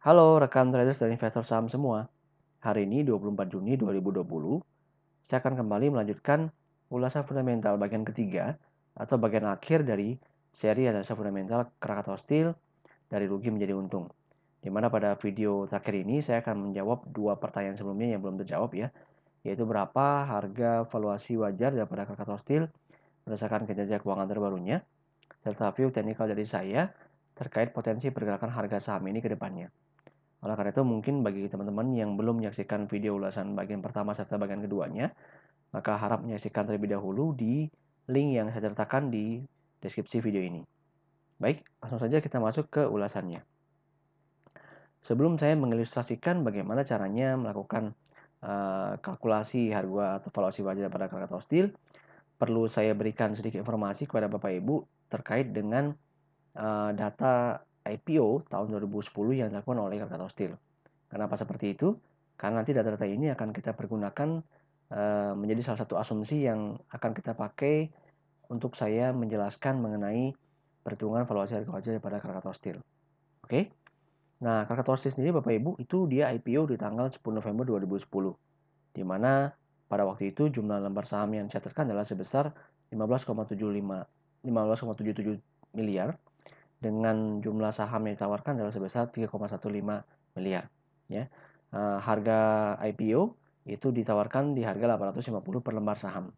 Halo rekan traders dan investor saham semua. Hari ini 24 Juni 2020, saya akan kembali melanjutkan ulasan fundamental bagian ketiga atau bagian akhir dari seri analisa fundamental Krakatau Steel dari rugi menjadi untung. Di mana pada video terakhir ini saya akan menjawab dua pertanyaan sebelumnya yang belum terjawab ya, yaitu berapa harga valuasi wajar daripada Krakatau Steel berdasarkan kinerja keuangan terbarunya, serta view teknikal dari saya terkait potensi pergerakan harga saham ini ke depannya. Oleh karena itu, mungkin bagi teman-teman yang belum menyaksikan video ulasan bagian pertama serta bagian keduanya, maka harap menyaksikan terlebih dahulu di link yang saya sertakan di deskripsi video ini. Baik, langsung saja kita masuk ke ulasannya. Sebelum saya mengilustrasikan bagaimana caranya melakukan kalkulasi harga atau valuasi wajar pada Krakatau Steel, perlu saya berikan sedikit informasi kepada Bapak Ibu terkait dengan data IPO tahun 2010 yang dilakukan oleh Krakatau Steel. Kenapa seperti itu? Karena nanti data-data ini akan kita pergunakan menjadi salah satu asumsi yang akan kita pakai untuk saya menjelaskan mengenai perhitungan valuasi harga wajar pada Krakatau Steel. Oke? Nah, Krakatau Steel sendiri Bapak Ibu itu dia IPO di tanggal 10 November 2010, di mana pada waktu itu jumlah lembar saham yang dicatatkan adalah sebesar 15,77 miliar dengan jumlah saham yang ditawarkan adalah sebesar 3,15 miliar ya. Harga IPO itu ditawarkan di harga 850 per lembar saham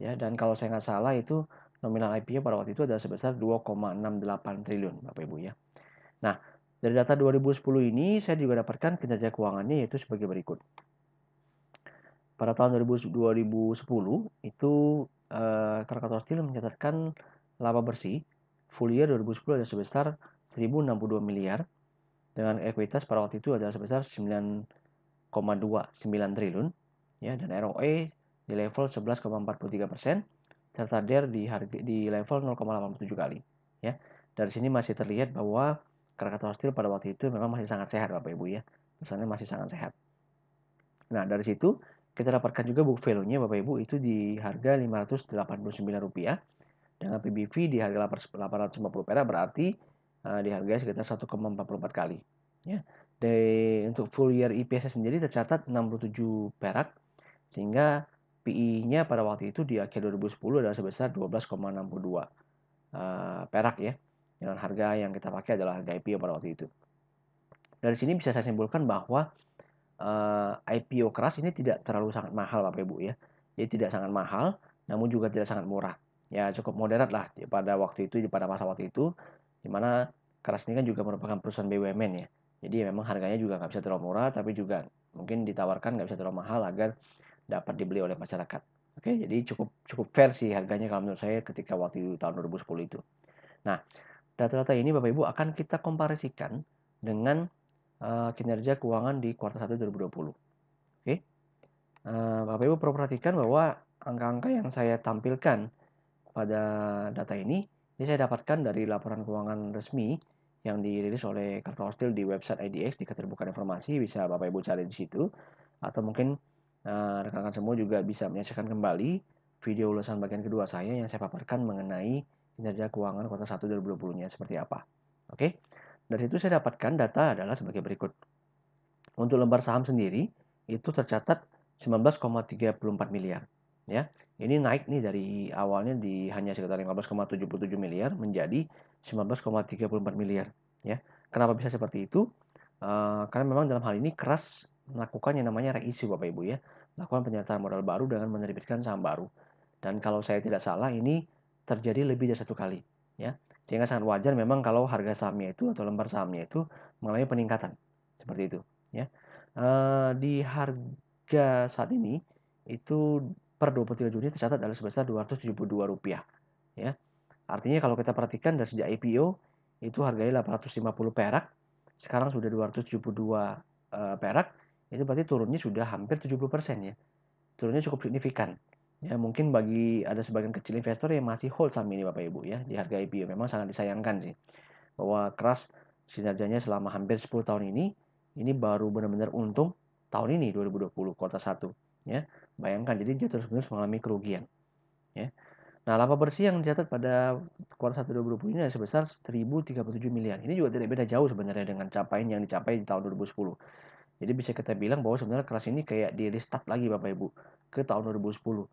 ya, dan kalau saya nggak salah itu nominal IPO pada waktu itu adalah sebesar 2,68 triliun Bapak Ibu ya. Nah, dari data 2010 ini saya juga dapatkan kinerja keuangannya yaitu sebagai berikut. Pada tahun 2010 itu Krakatau Steel mencatatkan laba bersih full year 2010 ada sebesar 1.062 miliar dengan ekuitas pada waktu itu adalah sebesar 9,29 triliun ya, dan ROE di level 11,43% serta DER di level 0,87 kali ya. Dari sini masih terlihat bahwa Krakatau Steel pada waktu itu memang masih sangat sehat Bapak Ibu ya. Perusahaannya masih sangat sehat. Nah, dari situ kita dapatkan juga book value-nya Bapak Ibu itu di harga Rp589 dengan PBV di harga 850 perak, berarti dihargai sekitar 1,44 kali ya. Untuk full year EPS sendiri tercatat 67 perak, sehingga PI-nya pada waktu itu di akhir 2010 adalah sebesar 12,62 perak ya, dengan harga yang kita pakai adalah harga IPO pada waktu itu. Dari sini bisa saya simpulkan bahwa IPO keras ini tidak terlalu sangat mahal Bapak Ibu ya. Jadi tidak sangat mahal, namun juga tidak sangat murah. Ya cukup moderat lah pada waktu itu, pada masa waktu itu, dimana keras ini kan juga merupakan perusahaan BUMN ya. Jadi memang harganya juga nggak bisa terlalu murah, tapi juga mungkin ditawarkan nggak bisa terlalu mahal agar dapat dibeli oleh masyarakat. Oke, jadi cukup cukup fair sih harganya kalau menurut saya ketika waktu tahun 2010 itu. Nah, data-data ini Bapak Ibu akan kita komparasikan dengan kinerja keuangan di kuartal 1 2020. Oke. Bapak Ibu perlu perhatikan bahwa angka-angka yang saya tampilkan pada data ini saya dapatkan dari laporan keuangan resmi yang dirilis oleh Krakatau Steel di website IDX di keterbukaan informasi, bisa Bapak Ibu cari di situ, atau mungkin rekan-rekan semua juga bisa menyaksikan kembali video ulasan bagian kedua saya yang saya paparkan mengenai kinerja keuangan kuartal 1 2020-nya seperti apa. Oke. Dari itu saya dapatkan data adalah sebagai berikut. Untuk lembar saham sendiri itu tercatat 19,34 miliar ya. Ini naik nih dari awalnya di hanya sekitar 15,77 miliar menjadi 19,34 miliar ya. Kenapa bisa seperti itu? Karena memang dalam hal ini keras melakukan yang namanya reissue Bapak Ibu ya. Melakukan penyertaan modal baru dengan menerbitkan saham baru. Dan kalau saya tidak salah ini terjadi lebih dari satu kali ya. Sehingga sangat wajar memang kalau harga sahamnya itu atau lembar sahamnya itu mengalami peningkatan seperti itu ya. Di harga saat ini itu per 23 Juni tercatat adalah sebesar Rp272 ya. Artinya kalau kita perhatikan dari sejak IPO itu harganya 850 perak, sekarang sudah 272 perak, itu berarti turunnya sudah hampir 70% ya. Turunnya cukup signifikan. Ya, mungkin bagi ada sebagian kecil investor yang masih hold saham ini Bapak Ibu ya di harga IPO, memang sangat disayangkan sih. Bahwa keras kinerjanya selama hampir 10 tahun ini baru benar-benar untung tahun ini 2020 kuartal 1 ya. Bayangkan, jadi dia terus-menerus mengalami kerugian ya. Nah, laba bersih yang dicatat pada kuartal 1 2020 ini sebesar 1.037 miliar. Ini juga tidak beda jauh sebenarnya dengan capaian yang dicapai di tahun 2010. Jadi bisa kita bilang bahwa sebenarnya kelas ini kayak di restart lagi Bapak Ibu ke tahun 2010.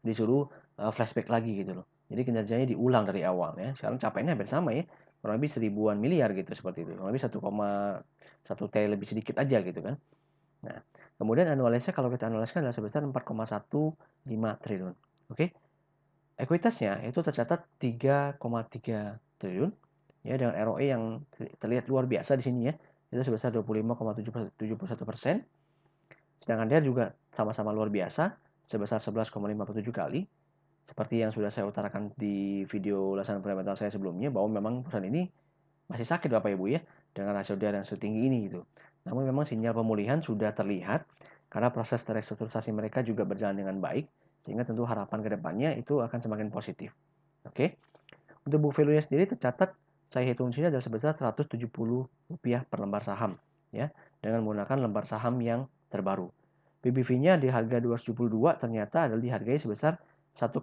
Disuruh flashback lagi gitu loh. Jadi kinerjanya diulang dari awal ya. Sekarang capaiannya hampir sama ya. Kurang lebih 1000-an miliar gitu seperti itu. Kurang lebih 1,1 T lebih sedikit aja gitu kan. Nah, kemudian annualized kalau kita analiskan adalah sebesar 4,15 triliun. Oke. Ekuitasnya itu tercatat 3,3 triliun ya dengan ROE yang terlihat luar biasa di sini ya. Itu sebesar 25,71%. Sedangkan dia juga sama-sama luar biasa sebesar 11,57 kali. Seperti yang sudah saya utarakan di video ulasan fundamental saya sebelumnya bahwa memang perusahaan ini masih sakit Bapak Ibu ya dengan rasio DER yang setinggi ini gitu. Namun memang sinyal pemulihan sudah terlihat karena proses restrukturisasi mereka juga berjalan dengan baik sehingga tentu harapan ke depannya itu akan semakin positif. Oke. Untuk book value-nya sendiri tercatat saya hitung sini adalah sebesar Rp170 per lembar saham ya dengan menggunakan lembar saham yang terbaru. PBV-nya di harga 272 ternyata adalah dihargai sebesar 1,59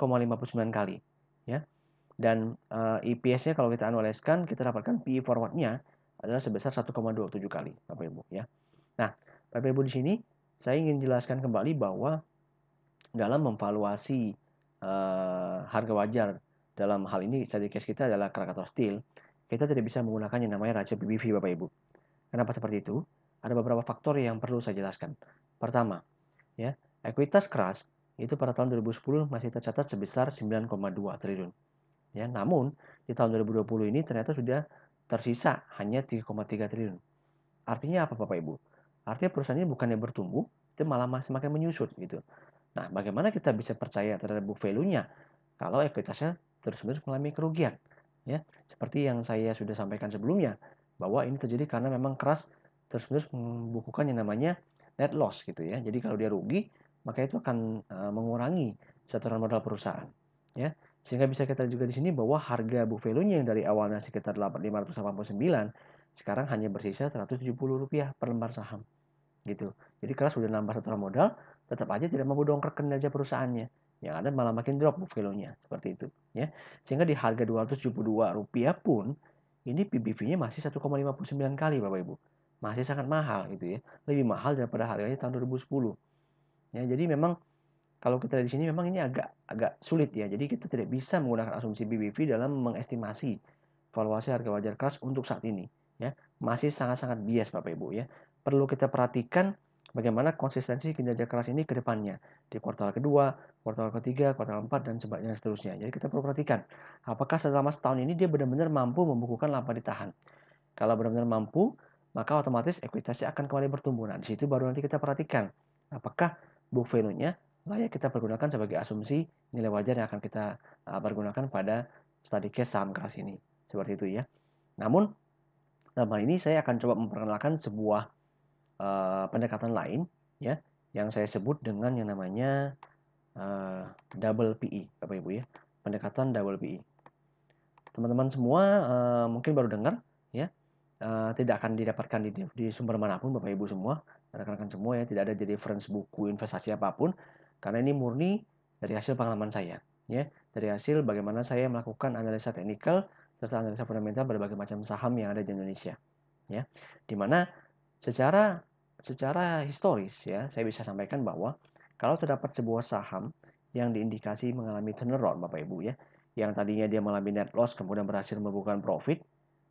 kali ya. Dan EPS-nya kalau kita analiskan kita dapatkan PE forward-nya adalah sebesar 1,27 kali Bapak Ibu ya. Nah, Bapak Ibu di sini saya ingin jelaskan kembali bahwa dalam memvaluasi harga wajar dalam hal ini study case kita adalah Krakatau Steel, kita tidak bisa menggunakan yang namanya rasio PBV Bapak Ibu. Kenapa seperti itu? Ada beberapa faktor yang perlu saya jelaskan. Pertama, ya, ekuitas keras itu pada tahun 2010 masih tercatat sebesar 9,2 triliun. Ya, namun di tahun 2020 ini ternyata sudah tersisa hanya 3,3 triliun. Artinya apa Bapak Ibu? Artinya perusahaan ini bukannya bertumbuh, itu malah semakin menyusut gitu. Nah, bagaimana kita bisa percaya terhadap book value-nya kalau ekuitasnya terus-menerus mengalami kerugian? Ya, seperti yang saya sudah sampaikan sebelumnya, bahwa ini terjadi karena memang keras terus-menerus membukukan yang namanya net loss gitu ya. Jadi kalau dia rugi, maka itu akan mengurangi setoran modal perusahaan. Ya, sehingga bisa kita juga di sini bahwa harga book value-nya yang dari awalnya sekitar 589 sekarang hanya bersisa Rp170 per lembar saham gitu. Jadi keras sudah nambah setoran modal, tetap aja tidak mampu dongkrak kinerja perusahaannya. Yang ada malah makin drop book value-nya seperti itu ya. Sehingga di harga Rp272 pun ini PBV-nya masih 1,59 kali Bapak Ibu. Masih sangat mahal gitu ya. Lebih mahal daripada harganya tahun 2010. Ya, jadi memang kalau kita lihat di sini memang ini agak sulit ya. Jadi kita tidak bisa menggunakan asumsi PBV dalam mengestimasi valuasi harga wajar keras untuk saat ini ya. Masih sangat-sangat bias Bapak Ibu ya. Perlu kita perhatikan bagaimana konsistensi kinerja keras ini ke depannya di kuartal kedua, kuartal ketiga, kuartal 4 dan seterusnya. Jadi kita perlu perhatikan apakah selama setahun ini dia benar-benar mampu membukukan laba ditahan. Kalau benar-benar mampu, maka otomatis ekuitasnya akan kembali bertumbuh. Nah, di situ baru nanti kita perhatikan apakah book value-nya layak kita pergunakan sebagai asumsi nilai wajar yang akan kita pergunakan pada study case saham keras ini. Seperti itu ya. Namun, dalam hal ini saya akan coba memperkenalkan sebuah pendekatan lain ya yang saya sebut dengan yang namanya double PE Bapak Ibu ya. Pendekatan double PE. Teman-teman semua mungkin baru dengar ya. Tidak akan didapatkan di sumber manapun Bapak Ibu semua, rekan-rekan semua ya, tidak ada di reference buku investasi apapun karena ini murni dari hasil pengalaman saya ya, dari hasil bagaimana saya melakukan analisa teknikal serta analisa fundamental berbagai macam saham yang ada di Indonesia ya. Dimana secara historis ya, saya bisa sampaikan bahwa kalau terdapat sebuah saham yang diindikasi mengalami turnaround Bapak Ibu ya, yang tadinya dia mengalami net loss kemudian berhasil membukukan profit,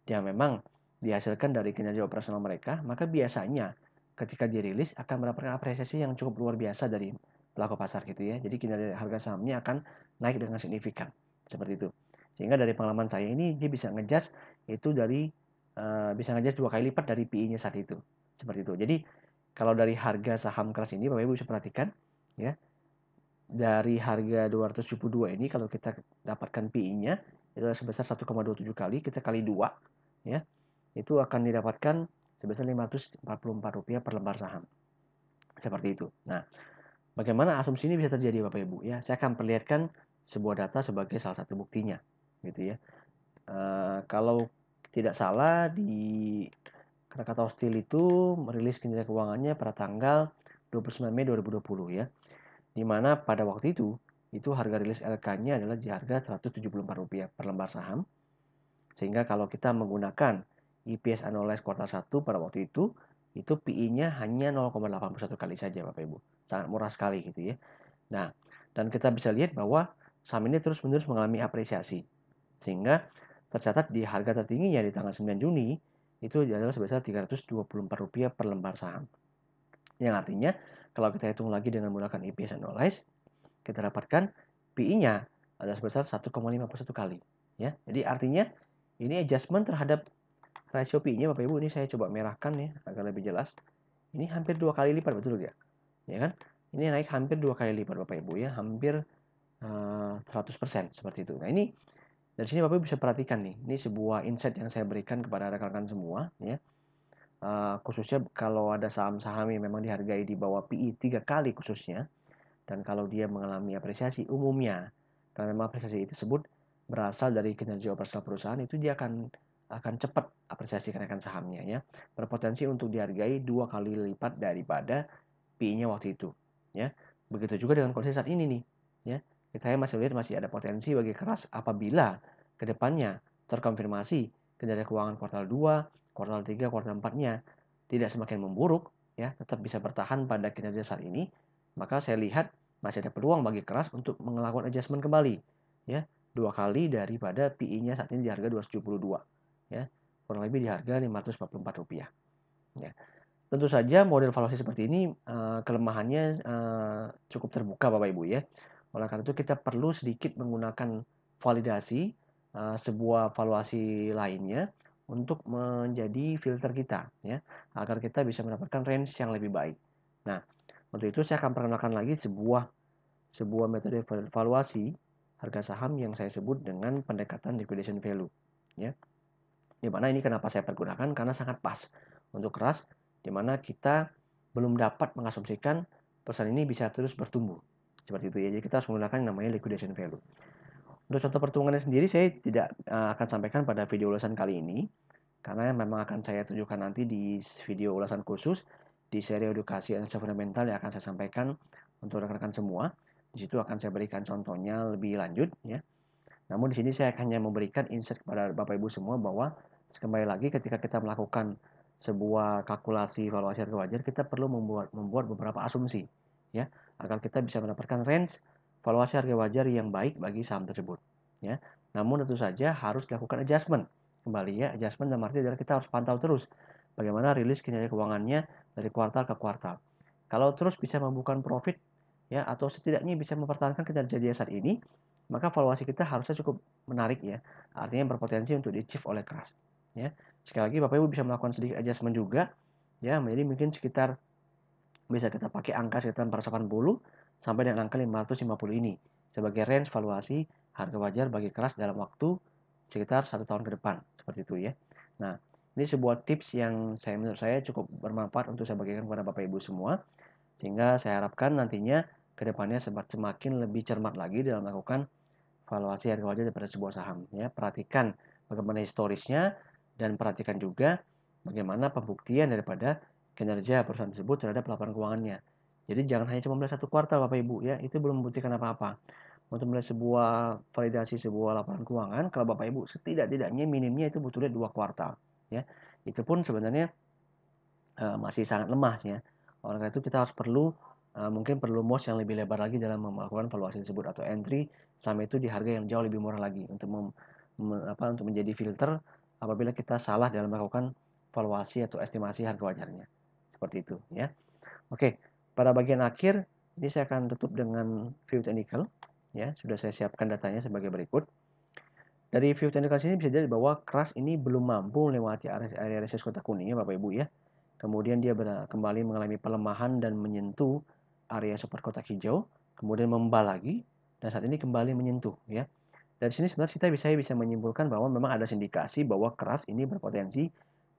dia memang dihasilkan dari kinerja operasional mereka, maka biasanya ketika dirilis akan mendapatkan apresiasi yang cukup luar biasa dari pelaku pasar gitu ya. Jadi kinerja harga sahamnya akan naik dengan signifikan seperti itu. Sehingga dari pengalaman saya ini dia bisa ngejust itu dari bisa ngejust 2 kali lipat dari PE-nya saat itu. Seperti itu. Jadi kalau dari harga saham keras ini Bapak Ibu bisa perhatikan ya. Dari harga 272 ini kalau kita dapatkan PE-nya itu sebesar 1,27 kali, kita kali 2 ya itu akan didapatkan sebesar Rp544 per lembar saham. Seperti itu. Nah, bagaimana asumsi ini bisa terjadi Bapak Ibu ya? Saya akan perlihatkan sebuah data sebagai salah satu buktinya, gitu ya. Kalau tidak salah di Krakatau Steel itu merilis kinerja keuangannya pada tanggal 29 Mei 2020 ya. Di mana pada waktu itu itu harga rilis LK-nya adalah di harga Rp174 per lembar saham. Sehingga kalau kita menggunakan EPS annualized kuartal 1 pada waktu itu PI-nya hanya 0,81 kali saja Bapak Ibu. Sangat murah sekali gitu ya. Nah, dan kita bisa lihat bahwa saham ini terus-menerus mengalami apresiasi. Sehingga tercatat di harga tertingginya di tanggal 9 Juni itu adalah sebesar Rp324 per lembar saham. Yang artinya kalau kita hitung lagi dengan menggunakan EPS annualized, kita dapatkan PI-nya adalah sebesar 1,51 kali. Ya, jadi artinya ini adjustment terhadap rasio PI-nya Bapak Ibu, ini saya coba merahkan ya agar lebih jelas. Ini hampir 2 kali lipat, betul ya? Ya kan? Ini naik hampir 2 kali lipat Bapak Ibu ya, hampir 100% seperti itu. Nah, ini dari sini Bapak Ibu bisa perhatikan nih, ini sebuah insight yang saya berikan kepada rekan-rekan semua ya. Khususnya kalau ada saham-saham yang memang dihargai di bawah PI 3 kali khususnya, dan kalau dia mengalami apresiasi umumnya, karena memang apresiasi tersebut berasal dari kinerja operasional perusahaan, itu dia akan cepat apresiasi kenaikan sahamnya ya, berpotensi untuk dihargai 2 kali lipat daripada PI-nya waktu itu ya. Begitu juga dengan kondisi saat ini nih ya. Saya masih lihat masih ada potensi bagi keras apabila kedepannya terkonfirmasi kinerja keuangan kuartal 2, kuartal 3, kuartal 4-nya tidak semakin memburuk ya, tetap bisa bertahan pada kinerja saat ini, maka saya lihat masih ada peluang bagi keras untuk melakukan adjustment kembali ya, 2 kali daripada PI-nya saat ini di harga 272 ya, kurang lebih di harga Rp544 ya. Tentu saja model valuasi seperti ini kelemahannya cukup terbuka Bapak Ibu ya. Oleh karena itu kita perlu sedikit menggunakan validasi sebuah valuasi lainnya untuk menjadi filter kita ya, agar kita bisa mendapatkan range yang lebih baik. Nah, untuk itu saya akan perkenalkan lagi sebuah metode valuasi harga saham yang saya sebut dengan pendekatan liquidation value ya. Di mana ini kenapa saya pergunakan, karena sangat pas untuk keras, di mana kita belum dapat mengasumsikan perusahaan ini bisa terus bertumbuh. Seperti itu ya. Jadi kita harus menggunakan yang namanya liquidation value. Untuk contoh pertumbuhannya sendiri saya tidak akan sampaikan pada video ulasan kali ini, karena memang akan saya tunjukkan nanti di video ulasan khusus di seri edukasi dan fundamental yang akan saya sampaikan untuk rekan-rekan semua. Di situ akan saya berikan contohnya lebih lanjut ya. Namun di sini saya hanya memberikan insight kepada Bapak Ibu semua bahwa kembali lagi ketika kita melakukan sebuah kalkulasi valuasi harga wajar, kita perlu membuat beberapa asumsi ya, agar kita bisa mendapatkan range valuasi harga wajar yang baik bagi saham tersebut ya. Namun tentu saja harus dilakukan adjustment. Kembali ya, adjustment dalam arti adalah kita harus pantau terus bagaimana rilis kinerja keuangannya dari kuartal ke kuartal. Kalau terus bisa membuka profit ya, atau setidaknya bisa mempertahankan kinerja dia saat ini, maka valuasi kita harusnya cukup menarik ya, artinya berpotensi untuk di-achieve oleh keras ya. Sekali lagi Bapak Ibu bisa melakukan sedikit adjustment juga ya, jadi mungkin sekitar bisa kita pakai angka sekitar 480 sampai dengan angka 550 ini sebagai range valuasi harga wajar bagi keras dalam waktu sekitar 1 tahun ke depan, seperti itu ya. Nah, ini sebuah tips yang menurut saya cukup bermanfaat untuk saya bagikan kepada Bapak Ibu semua, sehingga saya harapkan nantinya kedepannya semakin lebih cermat lagi dalam melakukan valuasi harga wajar daripada sebuah saham ya. Perhatikan bagaimana historisnya dan perhatikan juga bagaimana pembuktian daripada kinerja perusahaan tersebut terhadap laporan keuangannya. Jadi jangan hanya cuma melihat 1 kuartal Bapak Ibu ya, itu belum membuktikan apa-apa. Untuk melihat sebuah validasi sebuah laporan keuangan, kalau Bapak Ibu setidak-tidaknya minimnya itu butuh 2 kuartal ya. Itu pun sebenarnya masih sangat lemah ya. Oleh karena itu kita harus mungkin perlu MOS yang lebih lebar lagi dalam melakukan valuasi tersebut, atau entry saham itu di harga yang jauh lebih murah lagi untuk untuk menjadi filter apabila kita salah dalam melakukan valuasi atau estimasi harga wajarnya. Seperti itu ya. Oke, pada bagian akhir ini saya akan tutup dengan view technical ya. Sudah saya siapkan datanya sebagai berikut. Dari view technical sini bisa dilihat bahwa keras ini belum mampu melewati area resistance kotak kuningnya Bapak Ibu ya. Kemudian dia kembali mengalami pelemahan dan menyentuh area support kotak hijau, kemudian membal lagi, dan saat ini kembali menyentuh ya. Dari sini sebenarnya saya bisa menyimpulkan bahwa memang ada indikasi bahwa keras ini berpotensi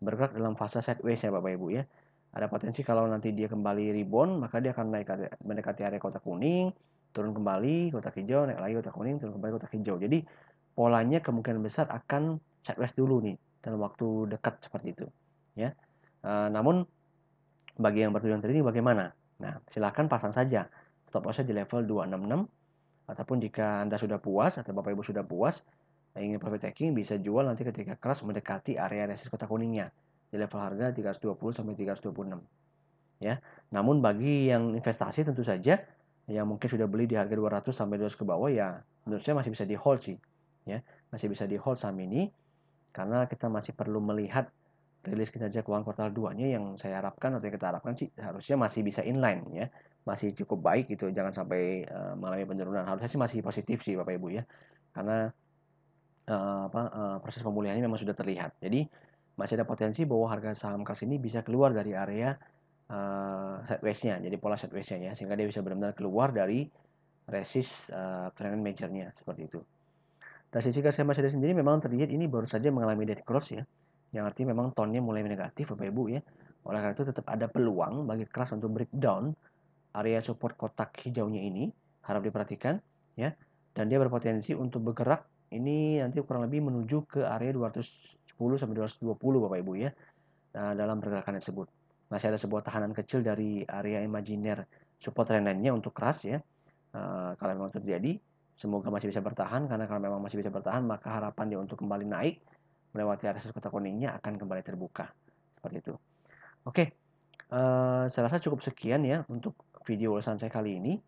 bergerak dalam fase sideways ya Bapak Ibu ya. Ada potensi kalau nanti dia kembali rebound, maka dia akan mendekati area kotak kuning, turun kembali kotak hijau, naik lagi kotak kuning, turun kembali kotak hijau. Jadi polanya kemungkinan besar akan sideways dulu nih dalam waktu dekat seperti itu ya. Namun bagi yang bertujuan trading bagaimana? Nah, silakan pasang saja stop loss di level 266 Ataupun jika Anda sudah puas atau Bapak Ibu sudah puas ingin profit taking, bisa jual nanti ketika keras mendekati area resist kotak kuningnya di level harga 320 sampai 326 ya. Namun bagi yang investasi tentu saja yang mungkin sudah beli di harga 200 sampai 200 ke bawah ya menurut saya masih bisa di hold sih ya. Masih bisa di hold saham ini karena kita masih perlu melihat rilis kinerja keuangan kuartal 2-nya yang saya harapkan atau yang kita harapkan sih harusnya masih bisa inline ya. Masih cukup baik gitu, jangan sampai mengalami penurunan. Harusnya sih masih positif sih Bapak Ibu ya. Karena proses pemulihannya memang sudah terlihat. Jadi masih ada potensi bahwa harga saham keras ini bisa keluar dari area sideways-nya, jadi pola sideways-nya ya, sehingga dia bisa benar-benar keluar dari resist trend major-nya seperti itu. Dari sisi KSM Mercedes sendiri memang terlihat ini baru saja mengalami dead cross ya, yang artinya memang tone-nya mulai negatif Bapak Ibu ya. Oleh karena itu tetap ada peluang bagi keras untuk breakdown area support kotak hijaunya ini, harap diperhatikan ya. Dan dia berpotensi untuk bergerak ini nanti kurang lebih menuju ke area 210 sampai 220 Bapak Ibu ya. Nah, dalam pergerakan tersebut. Masih ada sebuah tahanan kecil dari area imajiner support trendline-nya untuk keras ya. Kalau memang terjadi, semoga masih bisa bertahan karena kalau memang masih bisa bertahan maka harapan dia untuk kembali naik melewati area kotak kuningnya akan kembali terbuka. Seperti itu. Oke, saya rasa cukup sekian ya untuk video ulasan saya kali ini.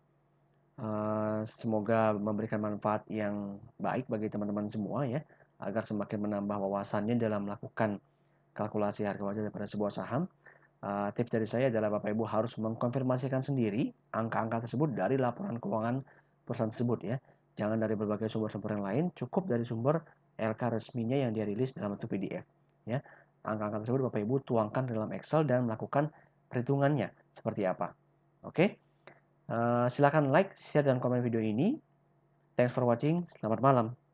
Semoga memberikan manfaat yang baik bagi teman-teman semua ya, agar semakin menambah wawasannya dalam melakukan kalkulasi harga wajar daripada sebuah saham. Tips dari saya adalah Bapak Ibu harus mengkonfirmasikan sendiri angka-angka tersebut dari laporan keuangan perusahaan tersebut ya. Jangan dari berbagai sumber-sumber yang lain, cukup dari sumber LK resminya yang dia rilis dalam bentuk PDF ya. Angka-angka tersebut Bapak Ibu tuangkan dalam Excel dan melakukan perhitungannya seperti apa. Oke. Silakan like, share dan komen video ini. Thanks for watching. Selamat malam.